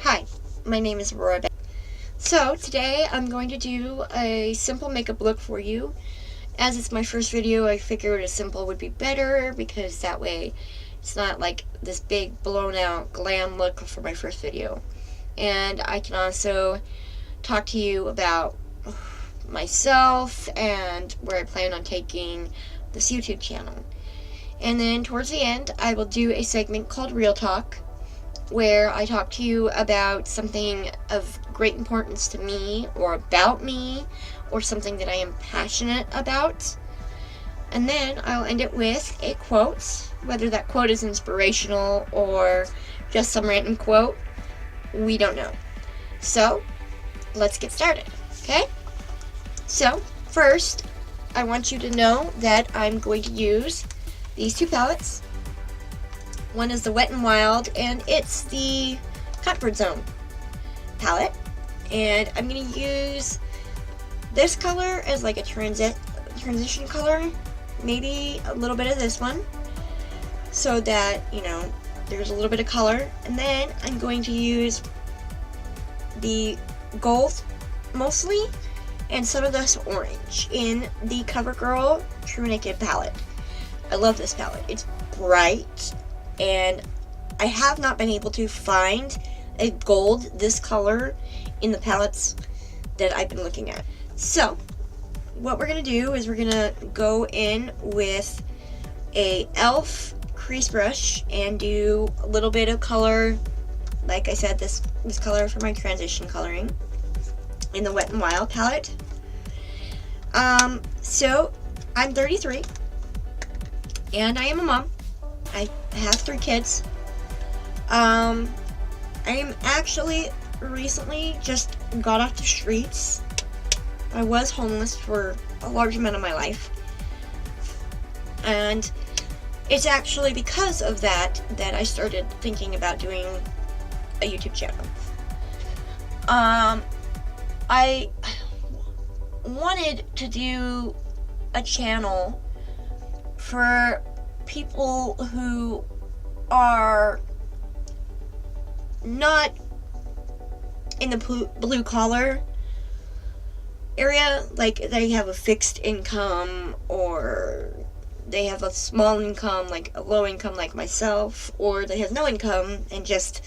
Hi, my name is Aurora. So today I'm going to do a simple makeup look for you. As it's my first video, I figured a simple would be better because that way it's not like this big blown out glam look for my first video. And I can also talk to you about myself and where I plan on taking this YouTube channel. And then towards the end, I will do a segment called Real Talk, where I talk to you about something of great importance to me, or about me, or something that I am passionate about. And then I'll end it with a quote, whether that quote is inspirational or just some random quote, we don't know. So, let's get started, okay? So, first, I want you to know that I'm going to use these two palettes. One is the Wet n Wild, and it's the Comfort Zone palette. And I'm going to use this color as like a transition color, maybe a little bit of this one, so that, you know, there's a little bit of color. And then I'm going to use the gold, mostly, and some of this orange in the CoverGirl True Naked palette. I love this palette. It's bright, and I have not been able to find a gold this color in the palettes that I've been looking at. So what we're going to do is we're going to go in with a e.l.f. crease brush and do a little bit of color, like I said, this color for my transition coloring in the Wet n Wild palette. So I'm 33 and I am a mom. I have 3 kids. I am actually recently just got off the streets. I was homeless for a large amount of my life. And it's actually because of that I started thinking about doing a YouTube channel. I wanted to do a channel for people who are not in the blue collar area, like they have a fixed income, or they have a small income, like a low income like myself, or they have no income and just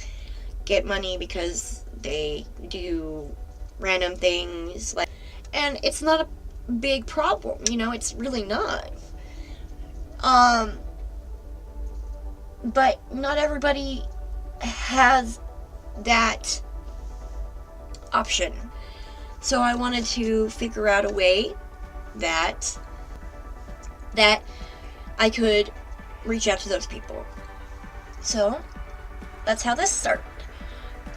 get money because they do random things, like, and it's not a big problem, you know, it's really not. But not everybody has that option. So I wanted to figure out a way that I could reach out to those people. So that's how this started.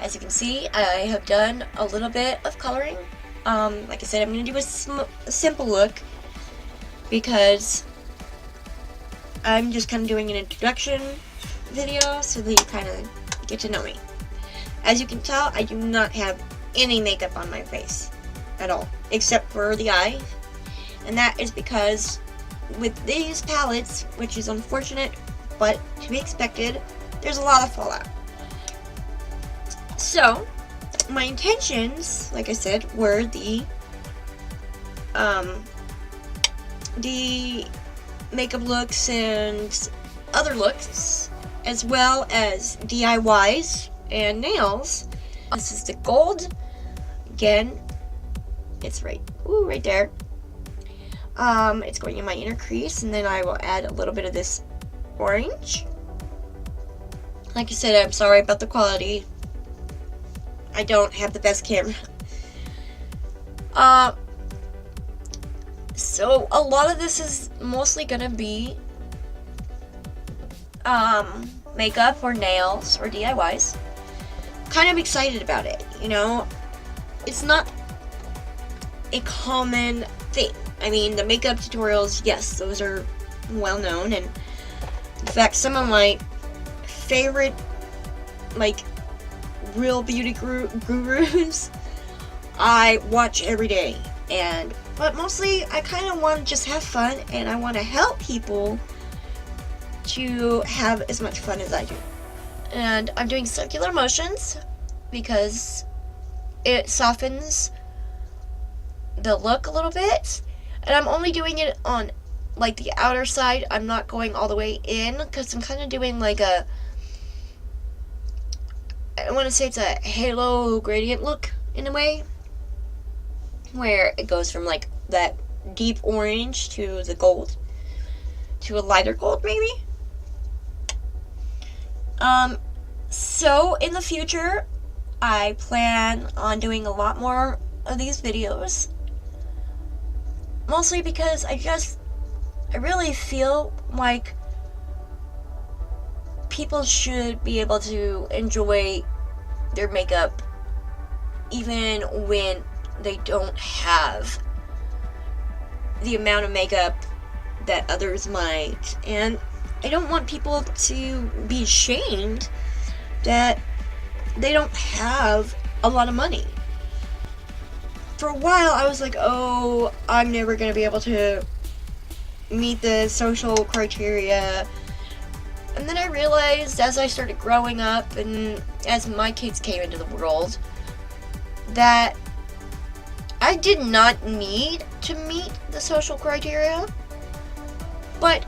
As you can see, I have done a little bit of coloring. Like I said, I'm going to do a simple look because I'm just kind of doing an introduction video so that you kind of get to know me. As you can tell, I do not have any makeup on my face at all, except for the eye, and that is because with these palettes, which is unfortunate but to be expected, there's a lot of fallout. So my intentions, like I said, were the makeup looks and other looks, as well as DIYs and nails. This is the gold. Again, it's right there. It's going in my inner crease, and then I will add a little bit of this orange. Like I said, I'm sorry about the quality. I don't have the best camera. So a lot of this is mostly gonna be makeup or nails or DIYs. Kind of excited about it, you know. It's not a common thing. I mean, the makeup tutorials, yes, those are well known, and in fact, some of my favorite, like, real beauty gurus I watch every day. But mostly I kind of want to just have fun, and I want to help people to have as much fun as I do. And I'm doing circular motions because it softens the look a little bit. And I'm only doing it on like the outer side. I'm not going all the way in because I'm kind of doing like a, I want to say it's a halo gradient look in a way, where it goes from like that deep orange to the gold to a lighter gold maybe. So in the future I plan on doing a lot more of these videos, mostly because I really feel like people should be able to enjoy their makeup even when they don't have the amount of makeup that others might. And I don't want people to be ashamed that they don't have a lot of money. For a while I was like, oh, I'm never gonna be able to meet the social criteria. And then I realized as I started growing up and as my kids came into the world that I did not need to meet the social criteria, but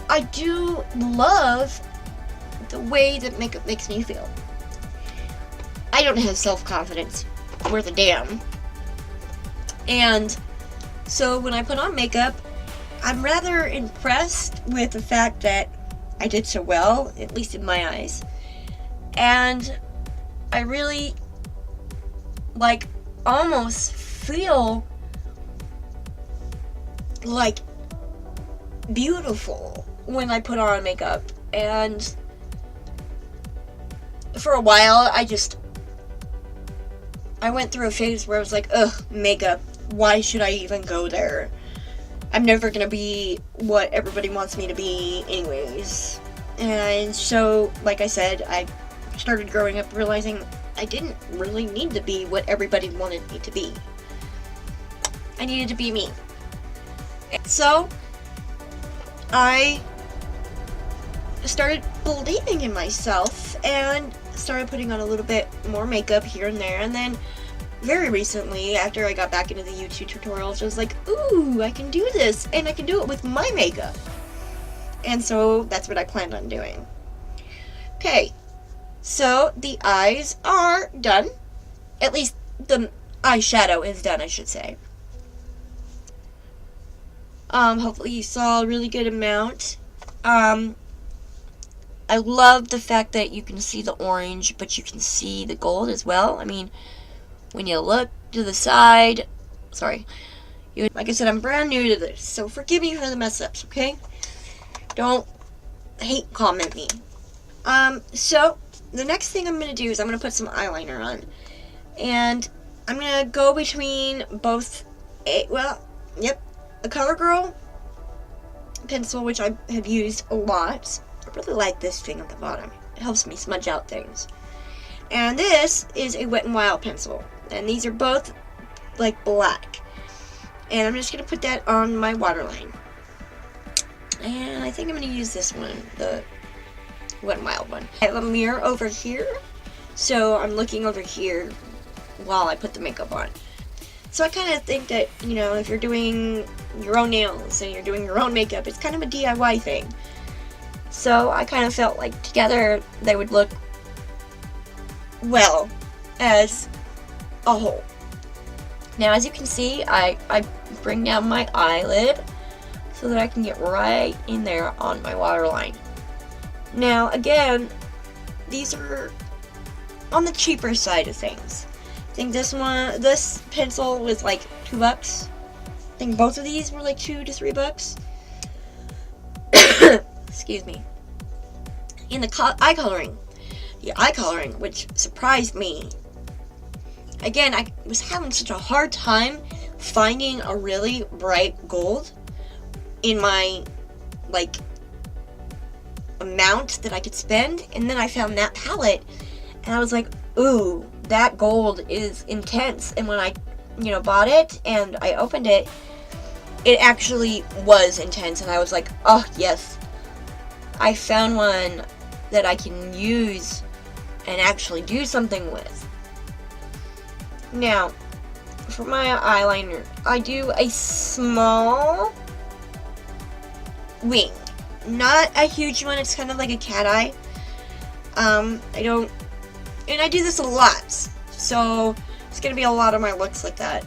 I do love the way that makeup makes me feel. I don't have self-confidence worth a damn. And so when I put on makeup, I'm rather impressed with the fact that I did so well, at least in my eyes. And I really, like, almost feel like beautiful when I put on makeup. And for a while, I went through a phase where I was like, ugh, makeup, why should I even go there? I'm never gonna be what everybody wants me to be anyways. And so, like I said, I started growing up realizing I didn't really need to be what everybody wanted me to be. I needed to be me. So, I started believing in myself and started putting on a little bit more makeup here and there. And then very recently, after I got back into the YouTube tutorials, I was like, ooh, I can do this, and I can do it with my makeup. And so that's what I planned on doing. Okay, so the eyes are done. At least the eyeshadow is done, I should say. Hopefully you saw a really good amount. I love the fact that you can see the orange, but you can see the gold as well. I mean, when you look to the side, like I said, I'm brand new to this, so forgive me for the mess ups, okay? Don't hate comment me. So the next thing I'm gonna do is I'm gonna put some eyeliner on, and I'm gonna go between both a CoverGirl pencil, which I have used a lot. I really like this thing at the bottom. It helps me smudge out things. And this is a Wet n Wild pencil. And these are both like black. And I'm just going to put that on my waterline. And I think I'm going to use this one, the Wet n Wild one. I have a mirror over here, so I'm looking over here while I put the makeup on. So I kind of think that, you know, if you're doing your own nails and you're doing your own makeup, it's kind of a DIY thing. So I kind of felt like together they would look well as a whole. Now, as you can see, I bring down my eyelid so that I can get right in there on my waterline. Now, again, these are on the cheaper side of things. I think this pencil was like $2. I think both of these were like $2 to $3. Excuse me. In the eye coloring, which surprised me. Again, I was having such a hard time finding a really bright gold in my, like, amount that I could spend, and then I found that palette, and I was like, ooh, that gold is intense. And when I, bought it and I opened it, it actually was intense, and I was like, oh yes, I found one that I can use and actually do something with. Now, for my eyeliner, I do a small wing. Not a huge one, it's kind of like a cat eye. I do this a lot, so it's gonna be a lot of my looks like that.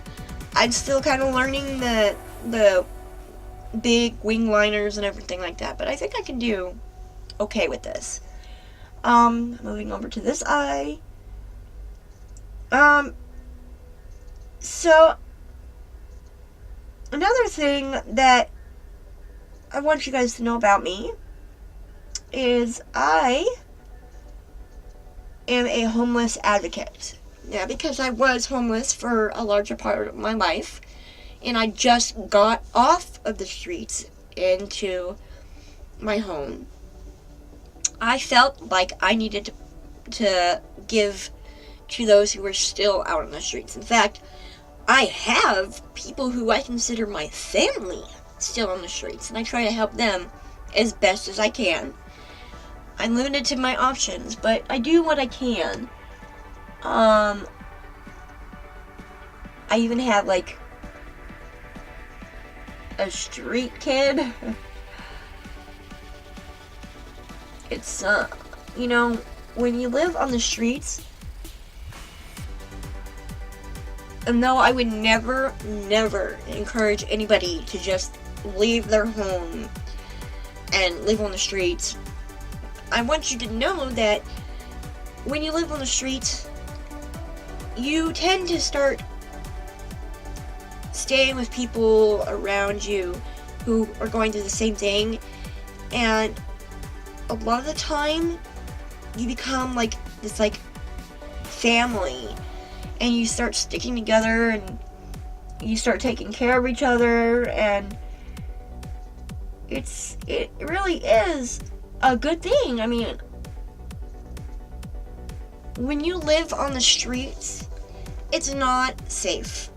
I'm still kind of learning the big wing liners and everything like that, but I think I can do okay with this. Moving over to this eye. So another thing that I want you guys to know about me is I am a homeless advocate. Yeah, because I was homeless for a larger part of my life, and I just got off of the streets into my home. I felt like I needed to give to those who were still out on the streets. In fact, I have people who I consider my family still on the streets, and I try to help them as best as I can. I'm limited to my options, but I do what I can. I even have like a street kid. It's when you live on the streets, and though I would never encourage anybody to just leave their home and live on the streets, I want you to know that when you live on the streets, you tend to start staying with people around you who are going through the same thing, and a lot of the time you become like this family, and you start sticking together, and you start taking care of each other, and it really is a good thing. I mean, when you live on the streets, it's not safe.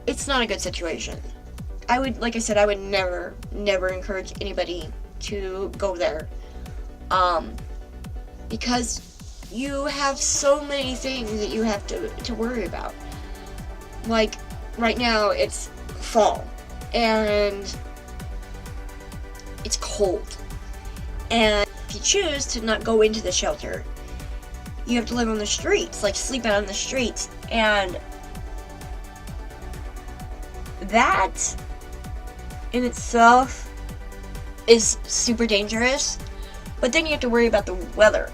It's not a good situation. I would never encourage anybody to go there. Because you have so many things that you have to worry about. Like, right now, it's fall, and it's cold. And if you choose to not go into the shelter, you have to live on the streets, like sleep out on the streets. And that in itself is super dangerous. But then you have to worry about the weather.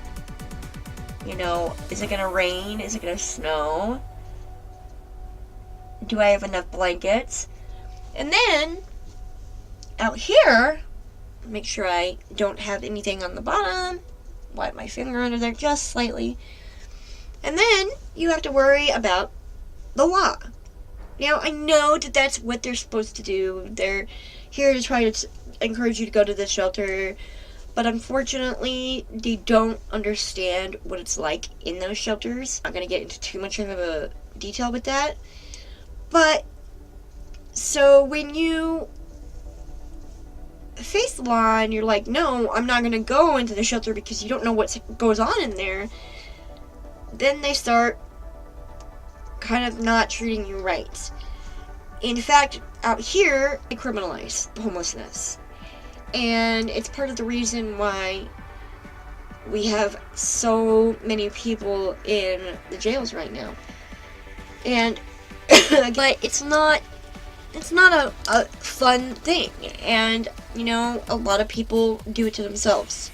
Is it gonna rain? Is it gonna snow? Do I have enough blankets? And then, out here, make sure I don't have anything on the bottom. Wipe my finger under there just slightly. And then, you have to worry about the law. Now, I know that that's what they're supposed to do. They're here to try to encourage you to go to the shelter. But unfortunately, they don't understand what it's like in those shelters. I'm not going to get into too much of a detail with that. But, so when you face the law and you're like, no, I'm not going to go into the shelter because you don't know what goes on in there, then they start kind of not treating you right. In fact, out here, they criminalize homelessness. And it's part of the reason why we have so many people in the jails right now. And but it's not a fun thing. And a lot of people do it to themselves.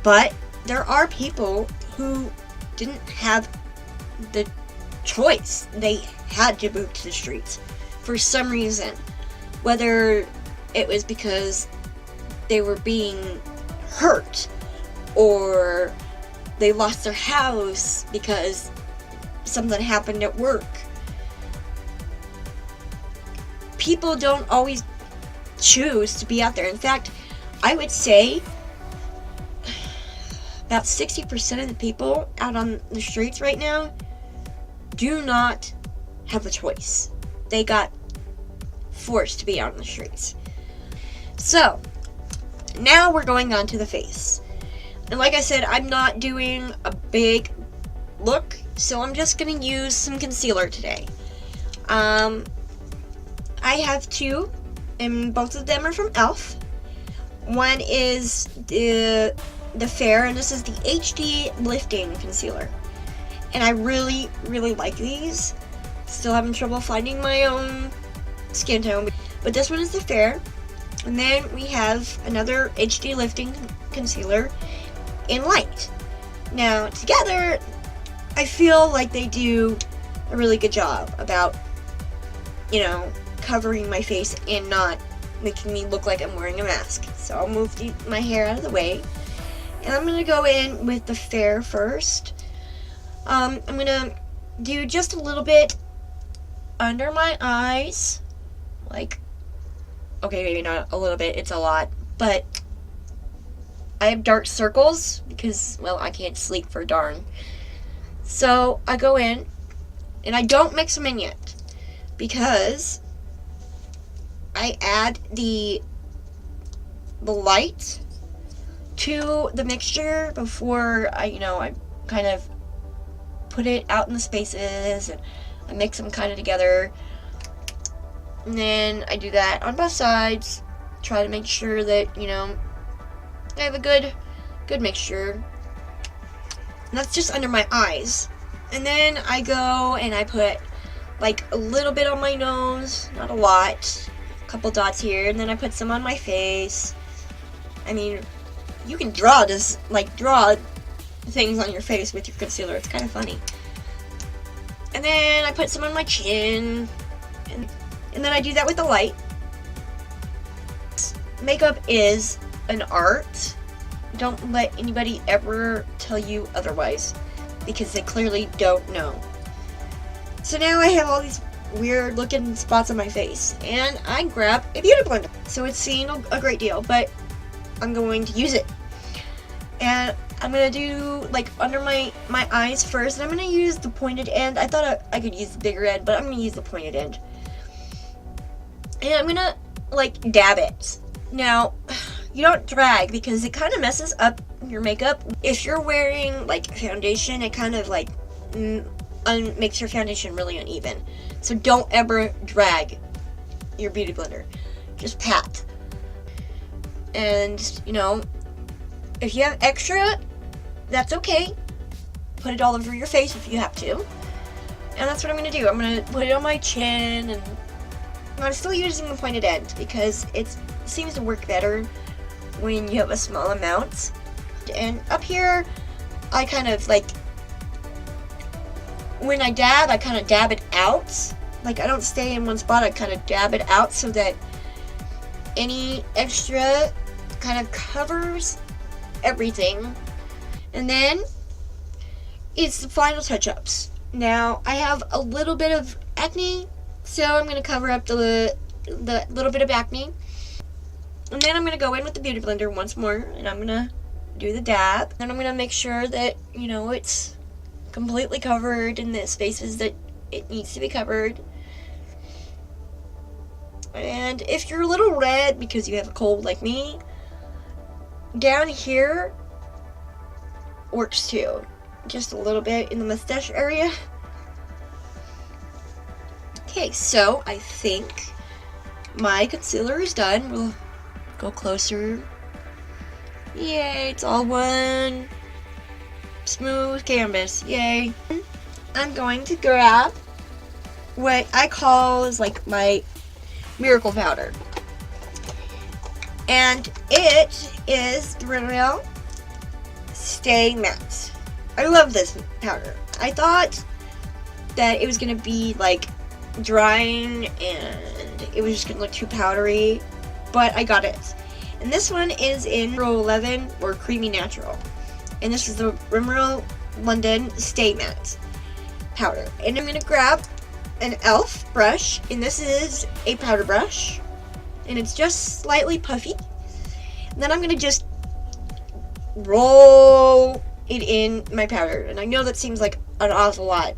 But there are people who didn't have the choice. They had to move to the streets for some reason. Whether it was because they were being hurt, or they lost their house because something happened at work. People don't always choose to be out there. In fact, I would say about 60% of the people out on the streets right now do not have a choice. They got forced to be out on the streets. So, now we're going on to the face. And like I said, I'm not doing a big look, so I'm just going to use some concealer today. I have two, and both of them are from e.l.f. One is the Fair, and this is the HD Lifting Concealer. And I really, really like these. Still having trouble finding my own skin tone. But this one is the Fair. And then we have another HD Lifting Concealer in Light. Now, together, I feel like they do a really good job about, covering my face and not making me look like I'm wearing a mask. So I'll move my hair out of the way. And I'm going to go in with the Fair first. I'm going to do just a little bit under my eyes. Okay, maybe not a little bit, it's a lot. But I have dark circles because, well, I can't sleep for darn. So I go in, and I don't mix them in yet because I add the light to the mixture before I kind of put it out in the spaces, and I mix them kind of together. And then I do that on both sides, try to make sure that, I have a good mixture. And that's just under my eyes. And then I go and I put like a little bit on my nose, not a lot, a couple dots here, and then I put some on my face. I mean, you can draw things on your face with your concealer. It's kind of funny. And then I put some on my chin, and then I do that with the light. Makeup is an art. Don't let anybody ever tell you otherwise, because they clearly don't know. So now I have all these weird looking spots on my face, and I grab a beauty blender. So it's seen a great deal, but I'm going to use it. And I'm going to do like under my eyes first, and I'm going to use the pointed end. I thought I could use the bigger end, but I'm going to use the pointed end. And I'm going to like dab it. Now, you don't drag because it kind of messes up your makeup. If you're wearing like foundation, it kind of like makes your foundation really uneven. So don't ever drag your beauty blender. Just pat. And, if you have extra, that's okay. Put it all over your face if you have to. And that's what I'm going to do. I'm going to put it on my chin, and I'm still using the pointed end because it seems to work better when you have a small amount. And up here, I kind of like, when I dab, I kind of dab it out. Like, I don't stay in one spot, I kind of dab it out so that any extra kind of covers everything. And then it's the final touch-ups. Now, I have a little bit of acne, so I'm going to cover up the little bit of acne. And then I'm going to go in with the beauty blender once more, and I'm going to do the dab. And I'm going to make sure that, it's completely covered in the spaces that it needs to be covered. And if you're a little red because you have a cold like me, down here works too. Just a little bit in the mustache area. Okay, so I think my concealer is done. We'll go closer. Yay, it's all one smooth canvas. Yay. I'm going to grab what I call is like my miracle powder. And it is the Rimmel Stay Matte. I love this powder. I thought that it was going to be like drying and it was just going to look too powdery, but I got it. And this one is in Row 11 or Creamy Natural. And this is the Rimmel London Stay Matte powder. And I'm going to grab an e.l.f. brush, and this is a powder brush, and it's just slightly puffy. And then I'm going to just roll it in my powder. And I know that seems like an awful lot.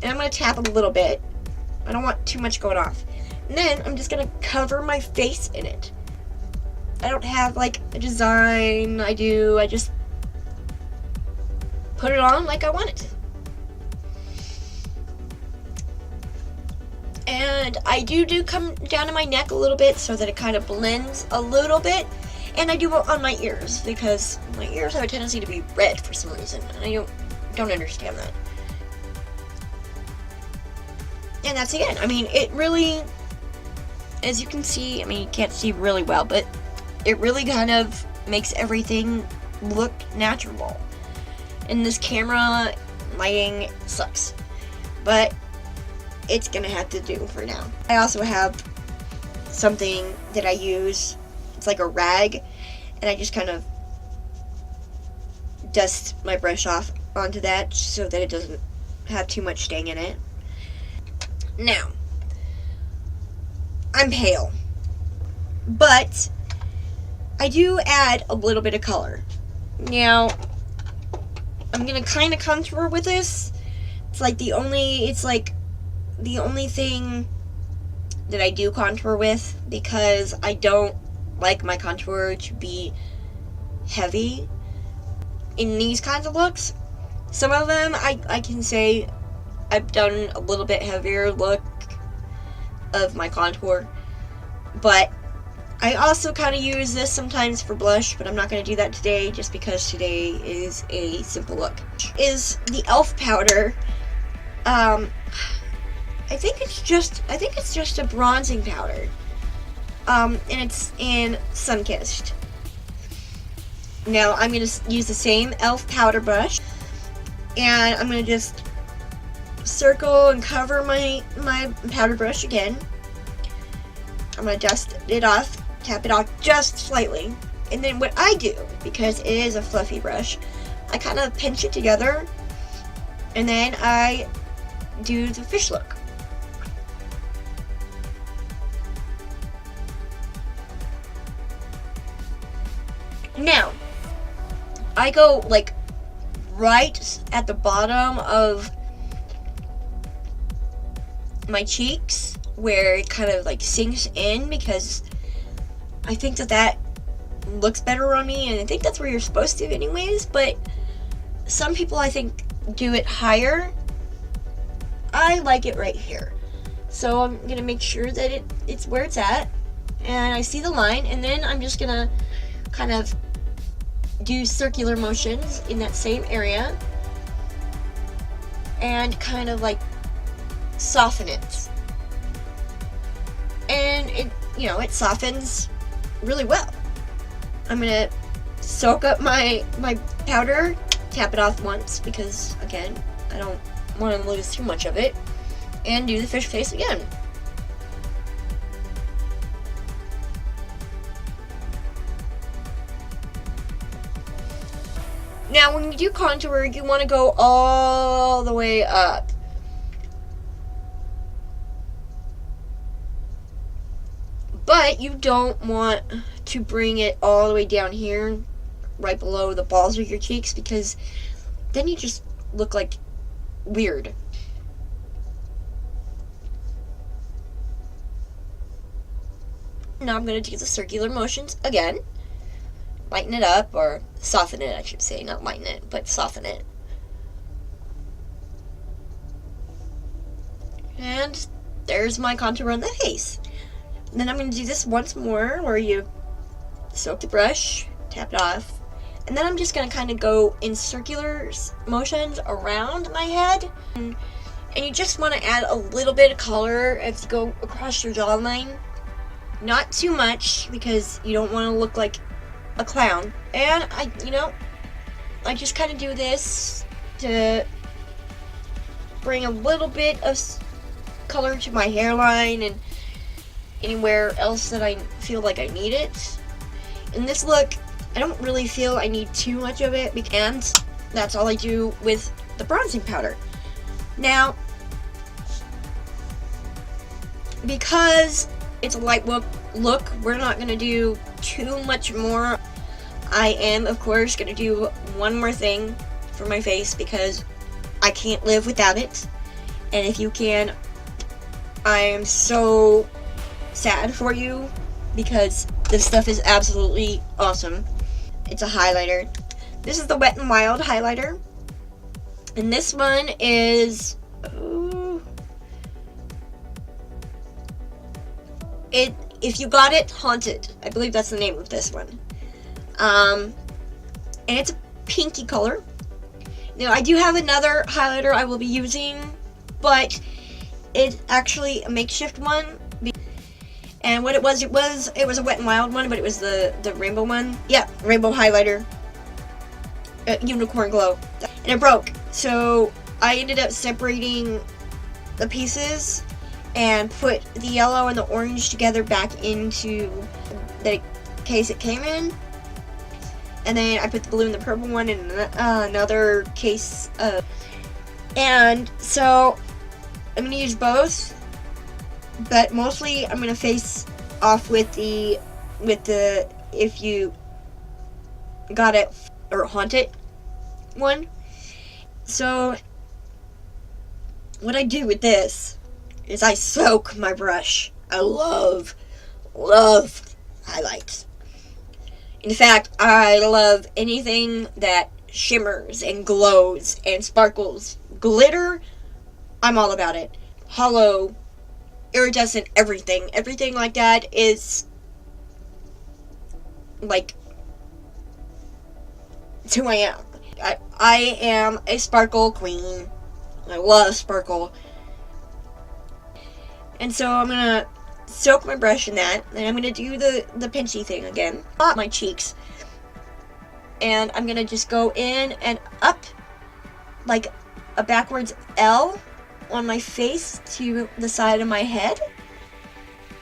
And I'm going to tap a little bit. I don't want too much going off. And then I'm just going to cover my face in it. I don't have like a design. I just put it on like I want it to. And I do come down to my neck a little bit so that it kind of blends a little bit. And I do it on my ears because my ears have a tendency to be red for some reason. And I don't understand that. And that's it. I mean, it really, as you can see, I mean, you can't see really well, but it really kind of makes everything look natural. And this camera lighting sucks. But it's gonna have to do for now. I also have something that I use. It's like a rag, and I just kind of dust my brush off onto that so that it doesn't have too much stain in it. Now, I'm pale, but I do add a little bit of color. Now, I'm gonna kind of contour with this. It's like the only thing that I do contour with, because I don't like my contour to be heavy in these kinds of looks. Some of them I can say I've done a little bit heavier look of my contour, but I also kind of use this sometimes for blush, but I'm not going to do that today just because today is a simple look. Is the e.l.f. powder. I think it's just a bronzing powder. And it's in Sunkissed. Now I'm going to use the same e.l.f. powder brush, and I'm going to just circle and cover my powder brush again. I'm going to dust it off, tap it off just slightly, and then what I do, because it is a fluffy brush, I kind of pinch it together, and then I do the fish look. Now, I go like right at the bottom of my cheeks where it kind of like sinks in, because I think that looks better on me, and I think that's where you're supposed to anyways, but some people I think do it higher. I like it right here. So I'm gonna make sure that it's where it's at, and I see the line, and then I'm just gonna kind of do circular motions in that same area and kind of like soften it. And it softens really well. I'm gonna soak up my powder, tap it off once because again, I don't want to lose too much of it, and do the fish face again. Now, when you do contour, you want to go all the way up. But you don't want to bring it all the way down here, right below the balls of your cheeks, because then you just look like weird. Now I'm going to do the circular motions again. Lighten it up, or soften it, I should say. Not lighten it, but soften it. And there's my contour on the face. And then I'm going to do this once more, where you soak the brush, tap it off, and then I'm just going to kind of go in circular motions around my head. And you just want to add a little bit of color as you go across your jawline. Not too much, because you don't want to look like a clown. And I just kind of do this to bring a little bit of color to my hairline and anywhere else that I feel like I need it. In this look, I don't really feel I need too much of it, and that's all I do with the bronzing powder. Now, because it's a light look, we're not going to do too much more. I am, of course, going to do one more thing for my face, because I can't live without it. And if you can, I am so sad for you, because this stuff is absolutely awesome. It's a highlighter. This is the Wet n Wild highlighter. And this one is, if you got it, Haunted. I believe that's the name of this one. And it's a pinky color. Now, I do have another highlighter I will be using, but it's actually a makeshift one. And what it was a Wet n Wild one, but it was the rainbow one. Yeah, rainbow highlighter. Unicorn glow. And it broke. So I ended up separating the pieces and put the yellow and the orange together back into the case it came in. And then I put the blue and the purple one in another case. And so I'm going to use both. But mostly I'm going to face off with the if you got it or Haunted one. So what I do with this is I soak my brush. I love highlights. In fact, I love anything that shimmers and glows and sparkles. Glitter, I'm all about it. Hollow, iridescent, everything like that is like, it's who I am. I am a sparkle queen. I love sparkle. And so I'm gonna soak my brush in that, and I'm gonna do the pinchy thing again on my cheeks, and I'm gonna just go in and up like a backwards L on my face to the side of my head,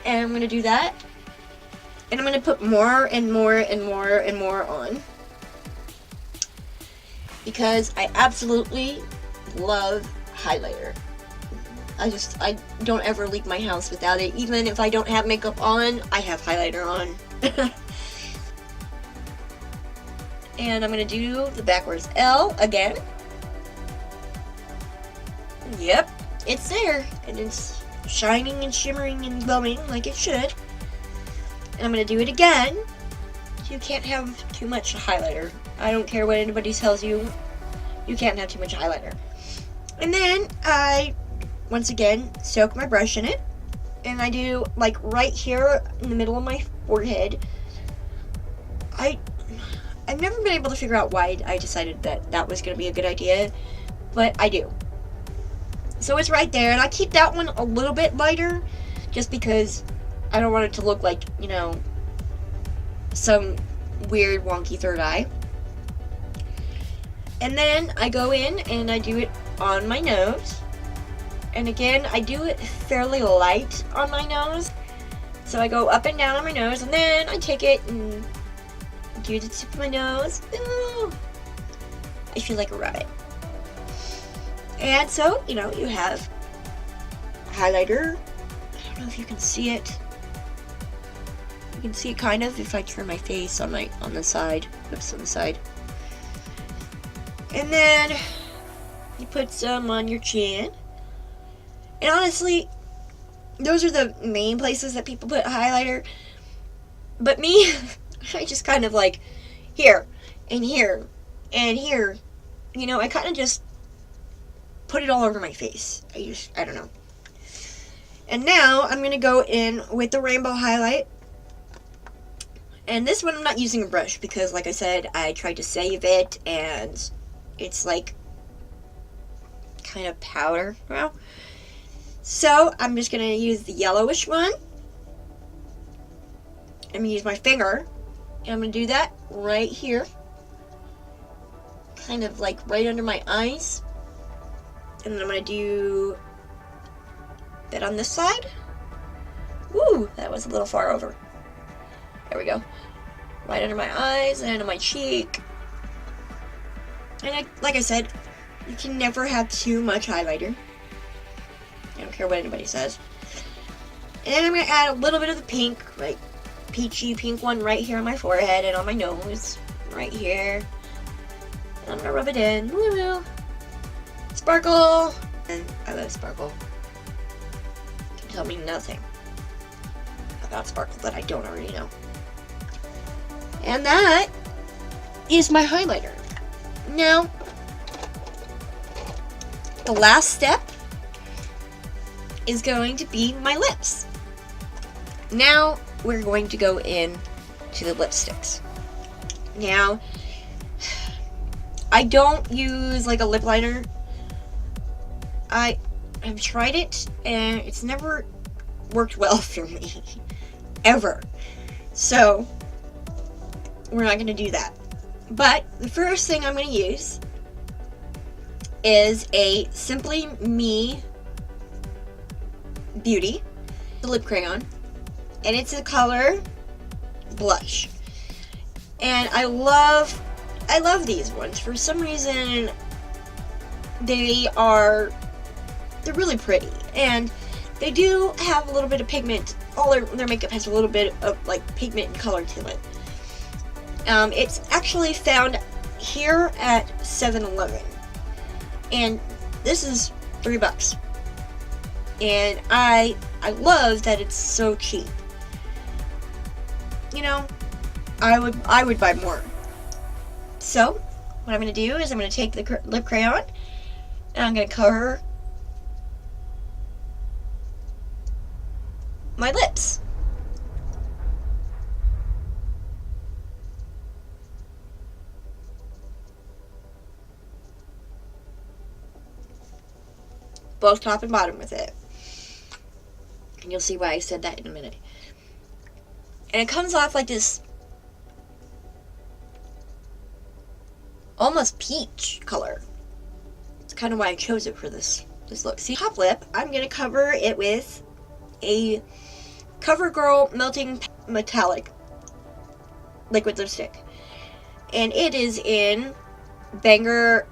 and I'm gonna do that, and I'm gonna put more and more and more and more on, because I absolutely love highlighter. I don't ever leave my house without it. Even if I don't have makeup on, I have highlighter on. And I'm gonna do the backwards L again. Yep, it's there, and it's shining and shimmering and glowing like it should. And I'm gonna do it again. You can't have too much highlighter. I don't care what anybody tells you. You can't have too much highlighter. And then I, once again, soak my brush in it. And I do, like, right here in the middle of my forehead. I've never been able to figure out why I decided that was going to be a good idea. But I do. So it's right there. And I keep that one a little bit lighter. Just because I don't want it to look like, you know, some weird wonky third eye. And then I go in and I do it on my nose. And again, I do it fairly light on my nose. So I go up and down on my nose, and then I take it and do the tip of my nose. Ooh, I feel like a rabbit. And so, you know, you have highlighter. I don't know if you can see it. You can see it kind of if I turn my face on the side. Oops, on the side. And then you put some on your chin. And honestly, those are the main places that people put highlighter. But me, I just kind of like here and here and here. You know, I kind of just put it all over my face. I don't know. And now I'm going to go in with the rainbow highlight. And this one I'm not using a brush because, like I said, I tried to save it and it's like kind of powder now. So I'm just going to use the yellowish one. I'm going to use my finger. And I'm going to do that right here. Kind of like right under my eyes. And then I'm going to do that on this side. Woo, that was a little far over. There we go. Right under my eyes and under my cheek. And like I said, you can never have too much highlighter. I don't care what anybody says. And then I'm going to add a little bit of the pink, like peachy pink one right here on my forehead and on my nose. Right here. And I'm going to rub it in. Woo! Sparkle! And I love sparkle. You can tell me nothing about sparkle that I don't already know. And that is my highlighter. Now, The last step is going to be my lips. Now we're going to go in to the lipsticks. Now, I don't use like a lip liner. I've tried it and it's never worked well for me. Ever. So, we're not going to do that. But the first thing I'm going to use is a Simply Me Beauty, the lip crayon, and it's the color Blush. And I love these ones. For some reason, they're really pretty, and they do have a little bit of pigment. All their makeup has a little bit of like pigment and color to it. It's actually found here at 7-Eleven, and this is $3. And I love that it's so cheap. You know, I would buy more. So, what I'm going to do is I'm going to take the lip crayon and I'm going to cover my lips. Both top and bottom with it. And you'll see why I said that in a minute. And it comes off like this almost peach color. It's kind of why I chose it for this look. See, top lip, I'm going to cover it with a CoverGirl Melting Metallic liquid lipstick. And it is in Banger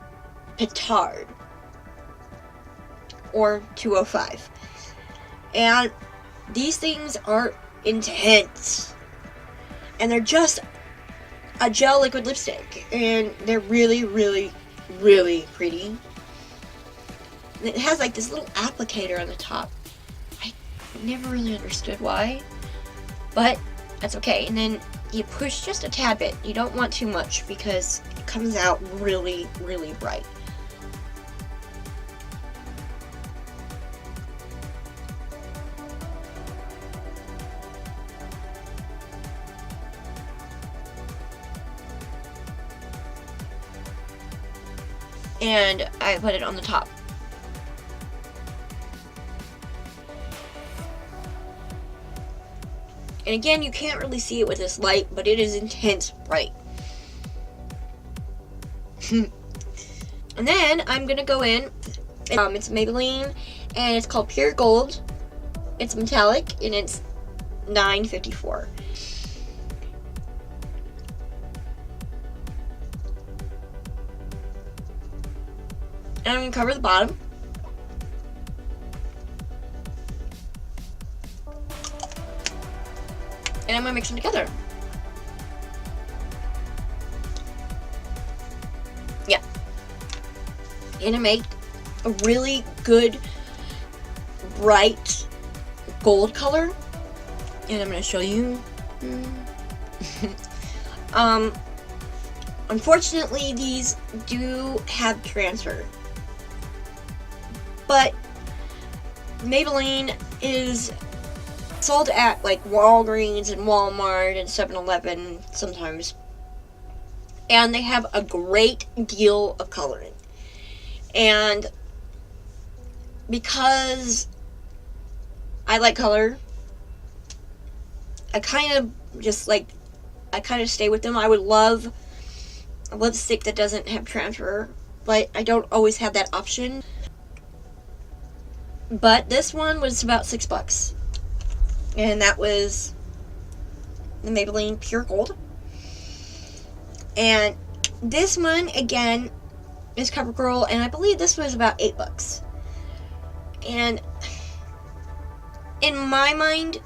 Petard, or 205. And these things are intense. And they're just a gel liquid lipstick. And they're really, really, really pretty. And it has like this little applicator on the top. I never really understood why. But that's okay. And then you push just a tad bit. You don't want too much because it comes out really, really bright. And I put it on the top. And again, you can't really see it with this light, but it is intense bright. And then I'm gonna go in. It's Maybelline, and it's called Pure Gold. It's metallic, and it's $9.54. And I'm going to cover the bottom. And I'm going to mix them together. Yeah. And I make a really good, bright gold color. And I'm going to show you. Unfortunately, these do have transfer. But Maybelline is sold at like Walgreens and Walmart and 7-Eleven sometimes. And they have a great deal of coloring. And because I like color, I kind of stay with them. I would love a lipstick that doesn't have transfer, but I don't always have that option. But this one was about $6. And that was the Maybelline Pure Gold. And this one, again, is CoverGirl, and I believe this was about $8. And in my mind,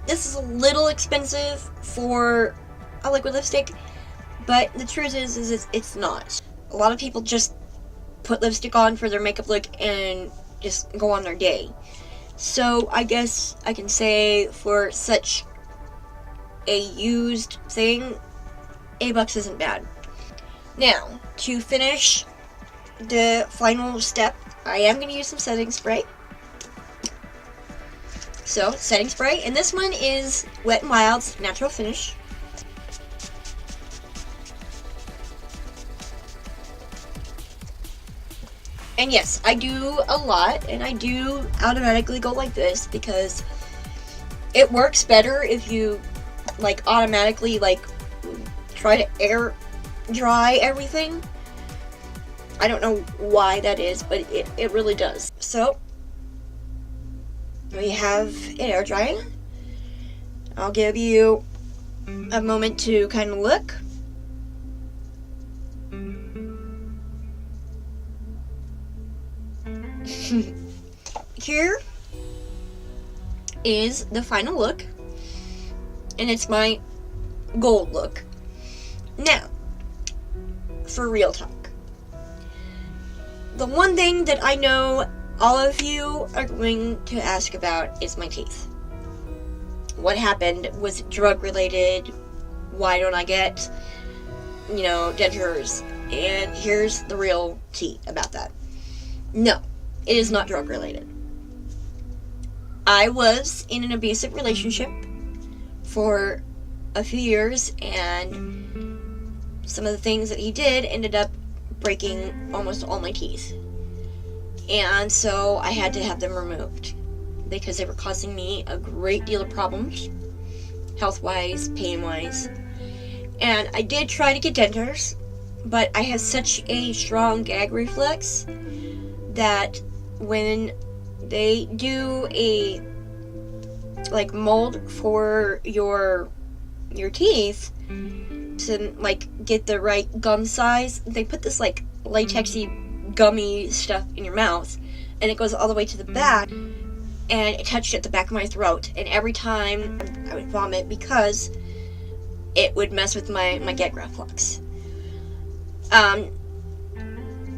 this is a little expensive for a liquid lipstick, but the truth is it's not. A lot of people just put lipstick on for their makeup look and just go on their day. So I guess I can say for such a used thing, $8 isn't bad. Now, to finish the final step I am going to use some setting spray. So, setting spray, and this one is Wet n Wild's Natural Finish. And yes, I do a lot, and I do automatically go like this because it works better if you like automatically like try to air dry everything. I don't know why that is, but it really does. So we have it air drying. I'll give you a moment to kind of look. Here is the final look, and it's my gold look. Now, for real talk. The one thing that I know all of you are going to ask about is my teeth. What happened? Was it drug related? Why don't I get, dentures? And here's the real tea about that. No, it is not drug related. I was in an abusive relationship for a few years, and some of the things that he did ended up breaking almost all my teeth. And so I had to have them removed because they were causing me a great deal of problems, health-wise, pain-wise. And I did try to get dentures, but I have such a strong gag reflex that when they do a mold for your teeth to get the right gum size, they put this latexy gummy stuff in your mouth, and it goes all the way to the back, and it touched at the back of my throat, and every time I would vomit because it would mess with my gag reflex.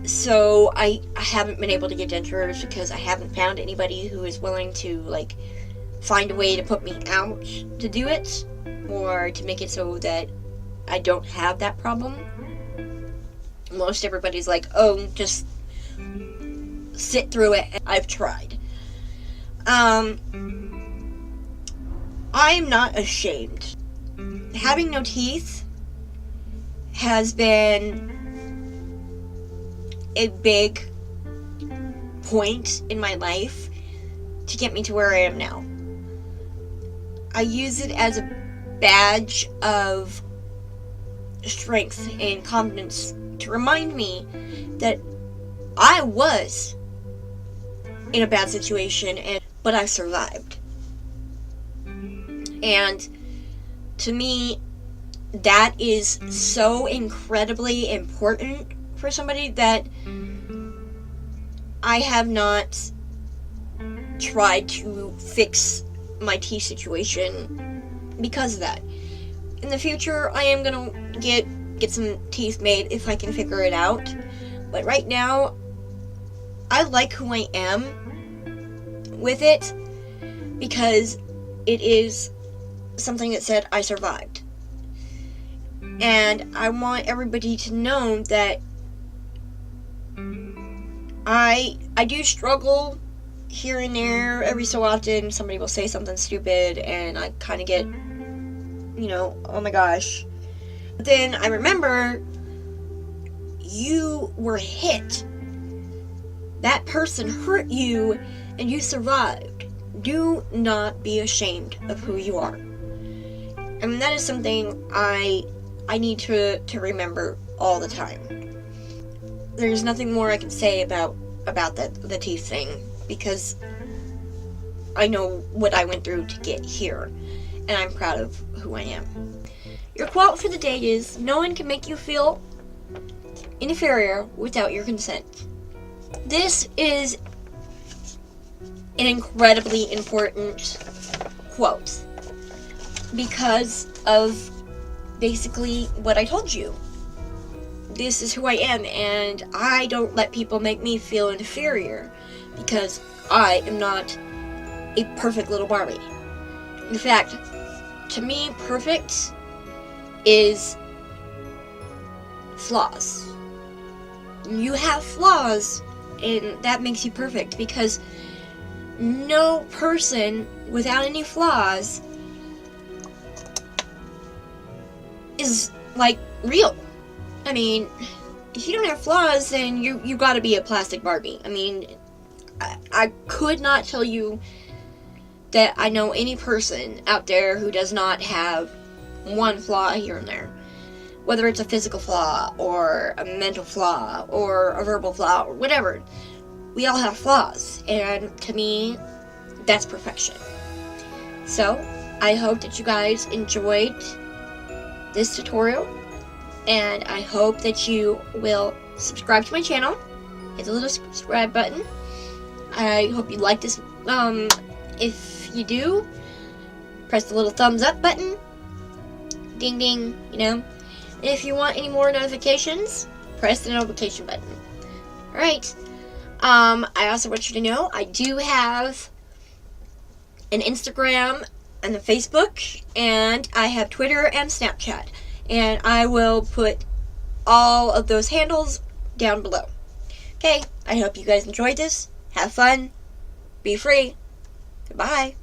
So I haven't been able to get dentures because I haven't found anybody who is willing to find a way to put me out to do it, or to make it so that I don't have that problem. Most everybody's like, oh, just sit through it. I've tried. I'm not ashamed. Having no teeth has been a big point in my life to get me to where I am now. I use it as a badge of strength and confidence to remind me that I was in a bad situation, but I survived. And to me, that is so incredibly important for somebody that I have not tried to fix my teeth situation because of that. In the future, I am gonna get some teeth made if I can figure it out. But right now, I like who I am with it because it is something that said I survived. And I want everybody to know that I do struggle here and there. Every so often somebody will say something stupid and I kind of get, oh my gosh. But then I remember, you were hit. That person hurt you and you survived. Do not be ashamed of who you are. I mean, that is something I need to remember all the time. There's nothing more I can say about the teeth thing, because I know what I went through to get here, and I'm proud of who I am. Your quote for the day is, no one can make you feel inferior without your consent. This is an incredibly important quote because of basically what I told you. This is who I am, and I don't let people make me feel inferior because I am not a perfect little Barbie. In fact, to me, perfect is flaws. You have flaws, and that makes you perfect, because no person without any flaws is like real. I mean, if you don't have flaws, then you gotta be a plastic Barbie. I mean, I could not tell you that I know any person out there who does not have one flaw here and there. Whether it's a physical flaw, or a mental flaw, or a verbal flaw, or whatever. We all have flaws, and to me, that's perfection. So, I hope that you guys enjoyed this tutorial, and I hope that you will subscribe to my channel. Hit the little subscribe button. I hope you like this. If you do, press the little thumbs up button. Ding ding, you know. And if you want any more notifications, press the notification button. Alright. I also want you to know I do have an Instagram and a Facebook, and I have Twitter and Snapchat. And I will put all of those handles down below. Okay, I hope you guys enjoyed this. Have fun. Be free. Goodbye.